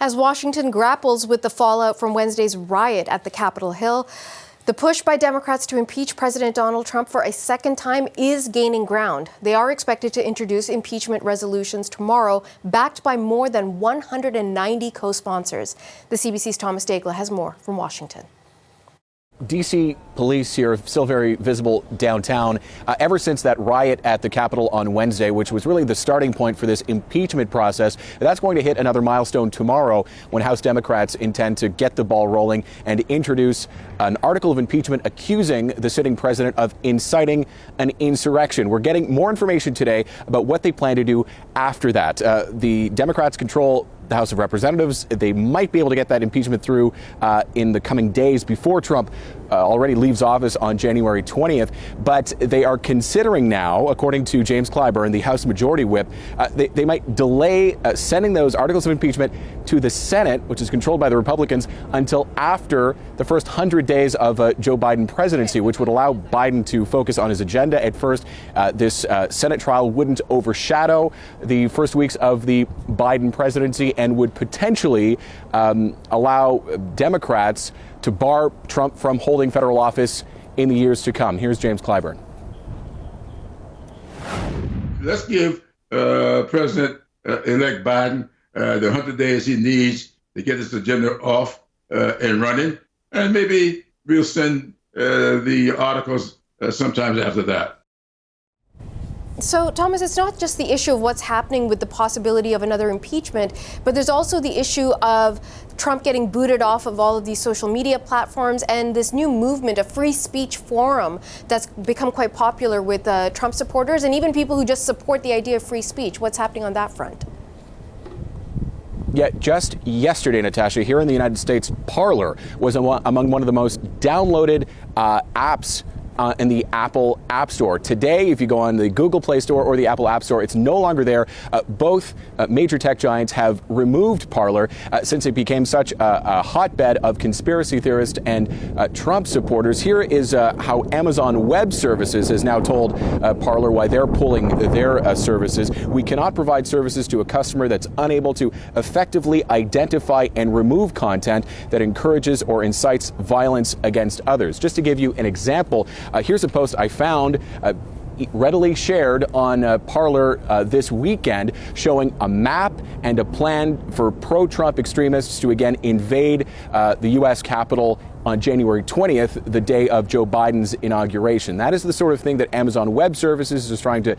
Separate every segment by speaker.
Speaker 1: As Washington grapples with the fallout from Wednesday's riot at the Capitol Hill, the push by Democrats to impeach President Donald Trump for a second time is gaining ground. They are expected to introduce impeachment resolutions tomorrow, backed by more than 190 co-sponsors. The CBC's Thomas Daigle has more from Washington.
Speaker 2: D.C. police here still very visible downtown ever since that riot at the Capitol on Wednesday, which was really the starting point for this impeachment process. That's going to hit another milestone tomorrow when House Democrats intend to get the ball rolling and introduce an article of impeachment accusing the sitting president of inciting an insurrection. We're getting more information today about what they plan to do after that. The Democrats control the House of Representatives. They might be able to get that impeachment through in the coming days before Trump already leaves office on January 20th. But they are considering now, according to James Clyburn, the House Majority Whip, they might delay sending those articles of impeachment to the Senate, which is controlled by the Republicans, until after the first 100 days of Joe Biden presidency, which would allow Biden to focus on his agenda at first. This Senate trial wouldn't overshadow the first weeks of the Biden presidency and would potentially allow Democrats to bar Trump from holding federal office in the years to come. Here's James Clyburn.
Speaker 3: Let's give President-elect Biden the 100 days he needs to get his agenda off and running, and maybe we'll send the articles sometimes after that.
Speaker 1: So, Thomas, it's not just the issue of what's happening with the possibility of another impeachment, but there's also the issue of Trump getting booted off of all of these social media platforms and this new movement, a free speech forum that's become quite popular with Trump supporters and even people who just support the idea of free speech. What's happening on that front?
Speaker 2: Yeah, just yesterday, Natasha, here in the United States, Parler was among one of the most downloaded apps in the Apple App Store. Today, if you go on the Google Play Store or the Apple App Store, it's no longer there. Both major tech giants have removed Parler since it became such a hotbed of conspiracy theorists and Trump supporters. Here is how Amazon Web Services has now told Parler why they're pulling their services. We cannot provide services to a customer that's unable to effectively identify and remove content that encourages or incites violence against others. Just to give you an example, here's a post I found readily shared on Parler this weekend showing a map and a plan for pro-Trump extremists to again invade the U.S. Capitol on January 20th, the day of Joe Biden's inauguration. That is the sort of thing that Amazon Web Services is trying to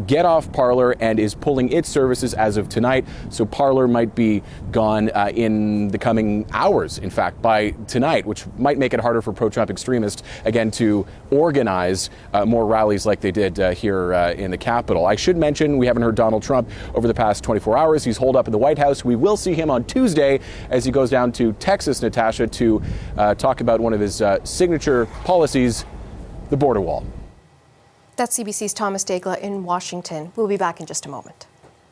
Speaker 2: get off Parler and is pulling its services as of tonight. So Parler might be gone in the coming hours, in fact, by tonight, which might make it harder for pro-Trump extremists, again, to organize more rallies like they did here in the Capitol. I should mention we haven't heard Donald Trump over the past 24 hours. He's holed up in the White House. We will see him on Tuesday as he goes down to Texas, Natasha, to talk about one of his signature policies, the border wall.
Speaker 1: That's CBC's Thomas Daigle in Washington. We'll be back in just a moment.